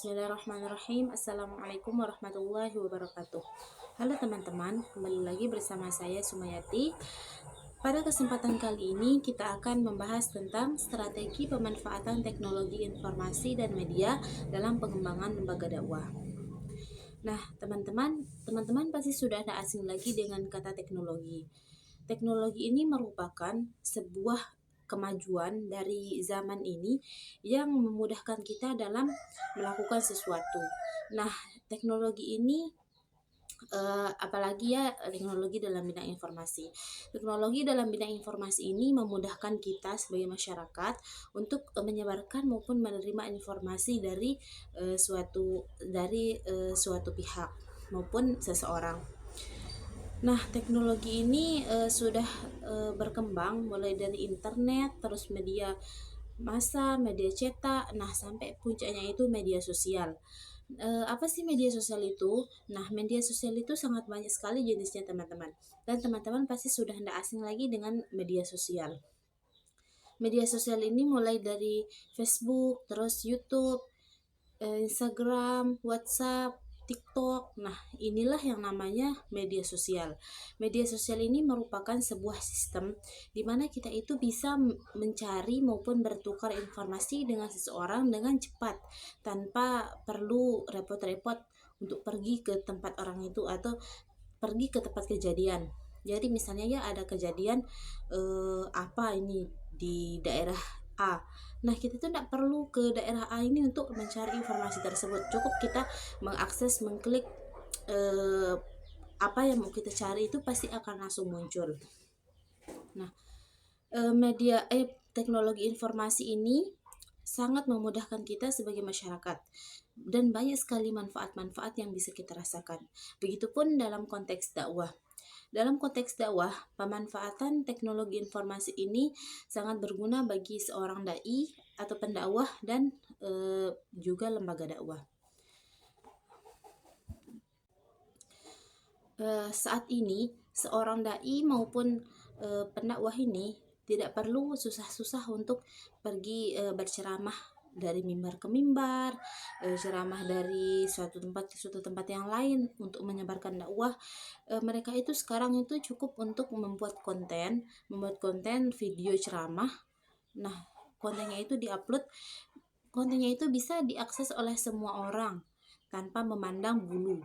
Bismillahirrahmanirrahim. Assalamualaikum warahmatullahi wabarakatuh. Halo teman-teman, kembali lagi bersama saya Sumayati. Pada kesempatan kali ini kita akan membahas tentang strategi pemanfaatan teknologi informasi dan media dalam pengembangan lembaga dakwah. Nah, teman-teman pasti sudah ada asing lagi dengan kata teknologi. Teknologi ini merupakan sebuah kemajuan dari zaman ini yang memudahkan kita dalam melakukan sesuatu. Nah, teknologi ini apalagi ya teknologi dalam bidang informasi. Teknologi dalam bidang informasi ini memudahkan kita sebagai masyarakat untuk menyebarkan maupun menerima informasi dari suatu pihak maupun seseorang. Nah, teknologi ini sudah berkembang mulai dari internet, terus media massa, media cetak, nah sampai puncaknya itu media sosial. Apa sih media sosial itu? Nah, media sosial itu sangat banyak sekali jenisnya teman-teman. Dan teman-teman pasti sudah tidak asing lagi dengan media sosial. Media sosial ini mulai dari Facebook, terus YouTube, Instagram, WhatsApp, TikTok. Nah, inilah yang namanya media sosial. Media sosial ini merupakan sebuah sistem di mana kita itu bisa mencari maupun bertukar informasi dengan seseorang dengan cepat tanpa perlu repot-repot untuk pergi ke tempat orang itu atau pergi ke tempat kejadian. Jadi misalnya ya ada kejadian apa ini di daerah A. Nah, kita tuh tidak perlu ke daerah A ini untuk mencari informasi tersebut. Cukup kita mengakses, mengklik apa yang mau kita cari itu pasti akan langsung muncul. Nah, teknologi informasi ini sangat memudahkan kita sebagai masyarakat dan banyak sekali manfaat-manfaat yang bisa kita rasakan. Begitupun dalam konteks dakwah. Dalam konteks dakwah, pemanfaatan teknologi informasi ini sangat berguna bagi seorang dai atau pendakwah dan juga lembaga dakwah. Saat ini seorang dai maupun pendakwah ini tidak perlu susah-susah untuk pergi berceramah dari mimbar ke mimbar, ceramah dari suatu tempat ke suatu tempat yang lain untuk menyebarkan dakwah. Mereka itu sekarang itu cukup untuk membuat konten video ceramah. Nah, kontennya itu diupload, kontennya itu bisa diakses oleh semua orang tanpa memandang bulu.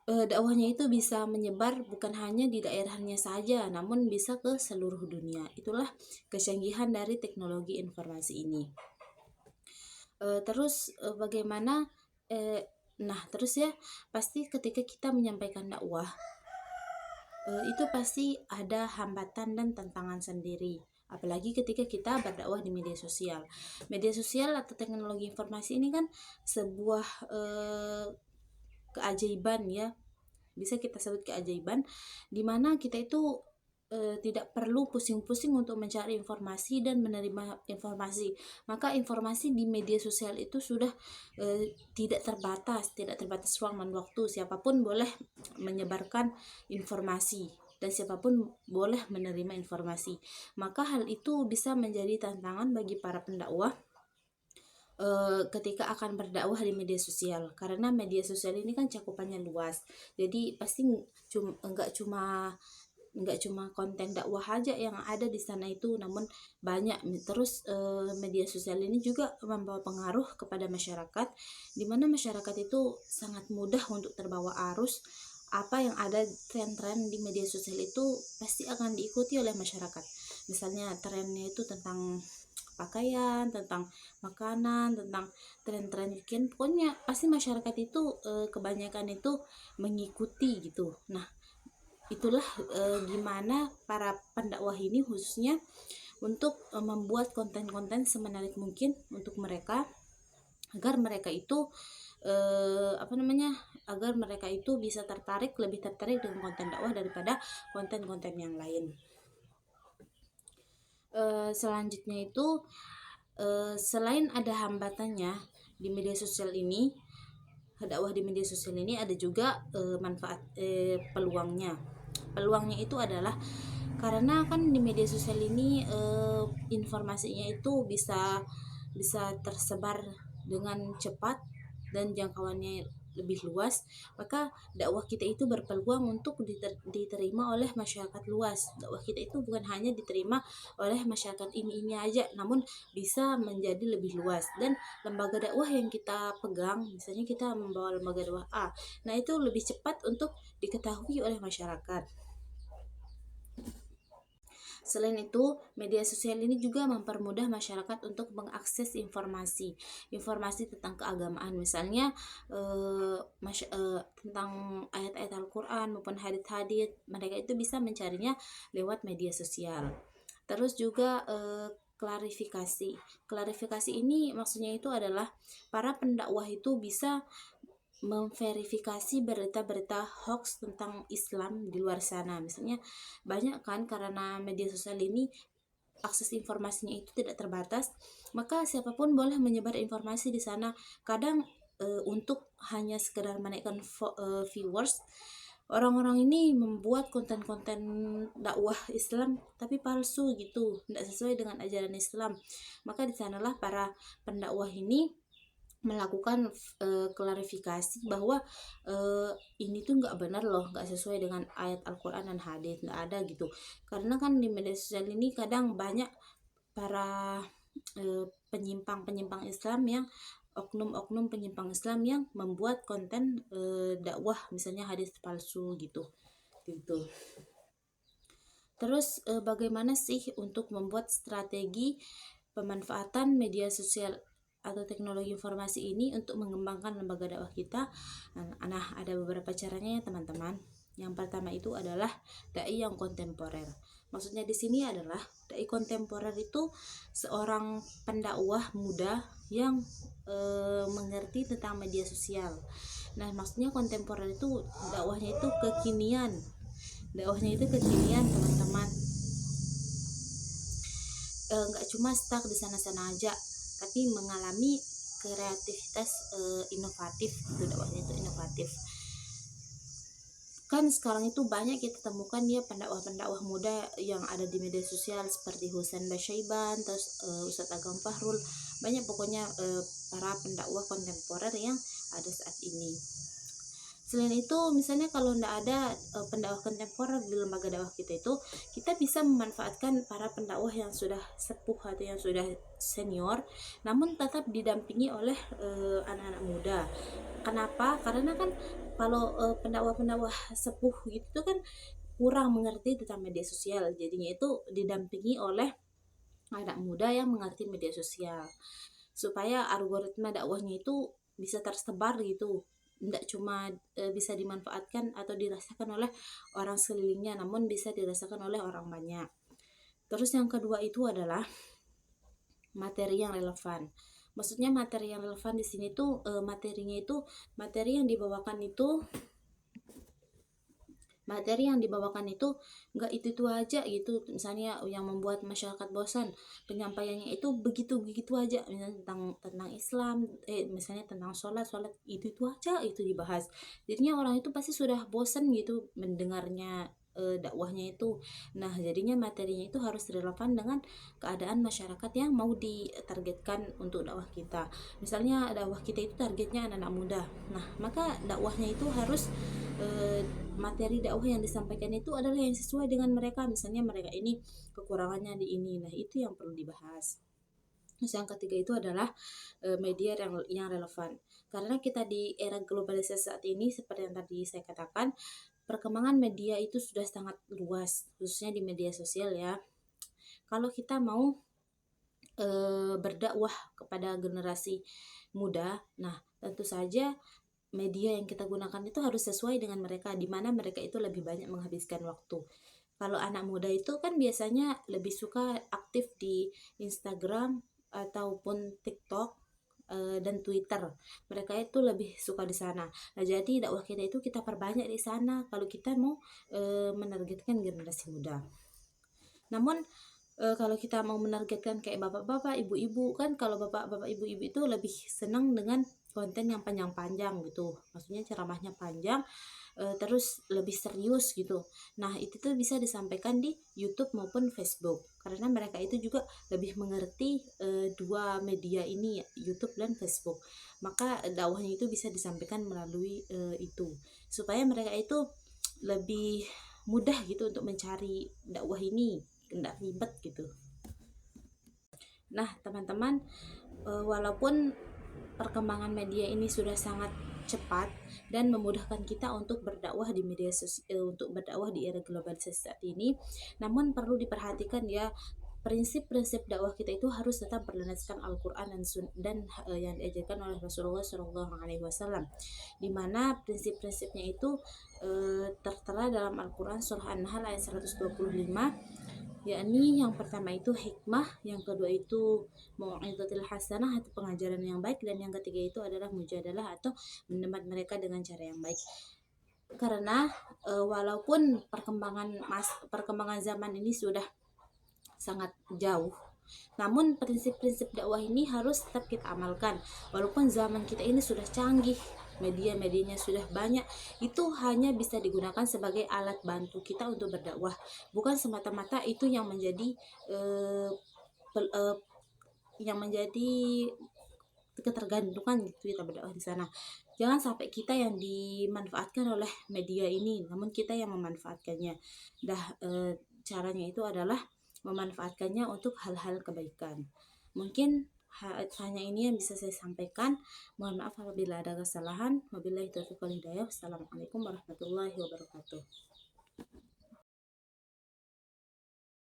Dakwahnya itu bisa menyebar bukan hanya di daerahnya saja, namun bisa ke seluruh dunia. Itulah kecanggihan dari teknologi informasi ini. Bagaimana? Terus ya, pasti ketika kita menyampaikan dakwah, itu pasti ada hambatan dan tantangan sendiri. Apalagi ketika kita berdakwah di media sosial. Media sosial atau teknologi informasi ini kan sebuah keajaiban ya, bisa kita sebut keajaiban, di mana kita itu tidak perlu pusing-pusing untuk mencari informasi dan menerima informasi. Maka informasi di media sosial itu sudah tidak terbatas ruang dan waktu. Siapapun boleh menyebarkan informasi dan siapapun boleh menerima informasi. Maka hal itu bisa menjadi tantangan bagi para pendakwah ketika akan berdakwah di media sosial, karena media sosial ini kan cakupannya luas. Jadi pasti nggak cuma konten dakwah aja yang ada di sana itu, namun banyak. Terus media sosial ini juga membawa pengaruh kepada masyarakat, di mana masyarakat itu sangat mudah untuk terbawa arus. Apa yang ada tren-tren di media sosial itu pasti akan diikuti oleh masyarakat. Misalnya trennya itu tentang pakaian, tentang makanan, tentang tren-tren weekend, pokoknya pasti masyarakat itu kebanyakan itu mengikuti gitu. Nah, itulah gimana para pendakwah ini khususnya untuk membuat konten-konten semenarik mungkin untuk mereka, agar mereka itu bisa lebih tertarik dengan konten dakwah daripada konten-konten yang lain. Selanjutnya itu selain ada hambatannya di media sosial ini, dakwah di media sosial ini ada juga peluangnya. Peluangnya itu adalah karena kan di media sosial ini informasinya itu bisa tersebar dengan cepat dan jangkauannya lebih luas, maka dakwah kita itu berpeluang untuk diterima oleh masyarakat luas. Dakwah kita itu bukan hanya diterima oleh masyarakat ini aja, namun bisa menjadi lebih luas. Dan lembaga dakwah yang kita pegang, misalnya kita membawa lembaga dakwah A, nah itu lebih cepat untuk diketahui oleh masyarakat. Selain itu, media sosial ini juga mempermudah masyarakat untuk mengakses informasi tentang keagamaan, misalnya tentang ayat-ayat Al-Quran maupun hadits-hadits, mereka itu bisa mencarinya lewat media sosial. Terus juga klarifikasi ini maksudnya itu adalah para pendakwah itu bisa memverifikasi berita-berita hoax tentang Islam di luar sana. Misalnya banyak kan, karena media sosial ini akses informasinya itu tidak terbatas, maka siapapun boleh menyebar informasi di sana. Kadang untuk hanya sekedar menaikkan viewers, orang-orang ini membuat konten-konten dakwah Islam tapi palsu gitu, tidak sesuai dengan ajaran Islam. Maka di sanalah para pendakwah ini melakukan klarifikasi bahwa ini tuh nggak benar loh, nggak sesuai dengan ayat Al-Quran dan hadis, nggak ada gitu. Karena kan di media sosial ini kadang banyak para penyimpang Islam yang oknum penyimpang Islam yang membuat konten dakwah, misalnya hadis palsu gitu. Terus bagaimana sih untuk membuat strategi pemanfaatan media sosial atau teknologi informasi ini untuk mengembangkan lembaga dakwah kita? Nah, ada beberapa caranya ya teman-teman. Yang pertama itu adalah dai yang kontemporer. Maksudnya di sini adalah dai kontemporer itu seorang pendakwah muda yang mengerti tentang media sosial. Nah, maksudnya kontemporer itu dakwahnya itu kekinian. Teman-teman. Nggak cuma stuck di sana-sana aja, tapi mengalami kreativitas inovatif gitu. Dakwahnya itu inovatif. Kan sekarang itu banyak kita temukan ya pendakwah muda yang ada di media sosial seperti Husain Basyaiban, terus Ustadz Agam Fahrul, banyak pokoknya para pendakwah kontemporer yang ada saat ini. Selain itu, misalnya kalau tidak ada pendakwah kontemporer di lembaga dakwah kita itu, kita bisa memanfaatkan para pendakwah yang sudah sepuh atau yang sudah senior, namun tetap didampingi oleh anak-anak muda. Kenapa? Karena kan kalau pendakwah sepuh gitu kan kurang mengerti tentang media sosial, jadinya itu didampingi oleh anak muda yang mengerti media sosial, supaya algoritma dakwahnya itu bisa tersebar gitu, tidak cuma bisa dimanfaatkan atau dirasakan oleh orang sekelilingnya, namun bisa dirasakan oleh orang banyak. Terus yang kedua itu adalah materi yang relevan. Maksudnya materi yang relevan di sini tuh materi yang dibawakan itu nggak itu aja gitu. Misalnya yang membuat masyarakat bosan, penyampaiannya itu begitu aja, misalnya tentang Islam, misalnya tentang sholat itu aja itu dibahas. Jadinya orang itu pasti sudah bosan gitu mendengarnya dakwahnya itu. Nah, jadinya materinya itu harus relevan dengan keadaan masyarakat yang mau ditargetkan untuk dakwah kita. Misalnya dakwah kita itu targetnya anak-anak muda. Nah, maka dakwahnya itu harus materi dakwah yang disampaikan itu adalah yang sesuai dengan mereka. Misalnya mereka ini kekurangannya di ini. Nah, itu yang perlu dibahas. Terus yang ketiga itu adalah media yang relevan. Karena kita di era globalisasi saat ini, seperti yang tadi saya katakan, perkembangan media itu sudah sangat luas, khususnya di media sosial ya. Kalau kita mau berdakwah kepada generasi muda, nah tentu saja media yang kita gunakan itu harus sesuai dengan mereka, di mana mereka itu lebih banyak menghabiskan waktu. Kalau anak muda itu kan biasanya lebih suka aktif di Instagram ataupun TikTok dan Twitter. Mereka itu lebih suka di sana. Nah, jadi dakwah kita itu kita perbanyak di sana kalau kita mau menargetkan generasi muda. Namun kalau kita mau menargetkan kayak bapak-bapak, ibu-ibu, kan kalau bapak-bapak, ibu-ibu itu lebih senang dengan konten yang panjang-panjang gitu. Maksudnya ceramahnya panjang, terus lebih serius gitu. Nah, itu tuh bisa disampaikan di YouTube maupun Facebook karena mereka itu juga lebih mengerti dua media ini, YouTube dan Facebook. Maka dakwahnya itu bisa disampaikan melalui itu supaya mereka itu lebih mudah gitu untuk mencari dakwah ini, tidak ribet gitu. Nah, teman-teman, walaupun perkembangan media ini sudah sangat cepat dan memudahkan kita untuk berdakwah di media sosial, untuk berdakwah di era globalisasi saat ini, namun perlu diperhatikan ya, prinsip-prinsip dakwah kita itu harus tetap berlandaskan Al-Quran dan yang diajarkan oleh Rasulullah Shallallahu Alaihi Wasallam, di mana prinsip-prinsipnya itu tertera dalam Al-Quran surah An-Nahl ayat 125, yakni yang pertama itu hikmah, yang kedua itu mau'izatil hasanah atau pengajaran yang baik, dan yang ketiga itu adalah mujadalah atau mendebat mereka dengan cara yang baik. Karena walaupun perkembangan zaman ini sudah sangat jauh, namun prinsip-prinsip dakwah ini harus tetap kita amalkan. Walaupun zaman kita ini sudah canggih, media-medianya sudah banyak, itu hanya bisa digunakan sebagai alat bantu kita untuk berdakwah, bukan semata-mata itu yang menjadi eh, pel- eh, yang menjadi ketergantungan gitu kita berdakwah di sana. Jangan sampai kita yang dimanfaatkan oleh media ini, namun kita yang memanfaatkannya. Caranya itu adalah memanfaatkannya untuk hal-hal kebaikan. Mungkin hanya ini yang bisa saya sampaikan. Mohon maaf apabila ada kesalahan. Wabillahi taufiq wal hidayah. Wassalamualaikum warahmatullahi wabarakatuh.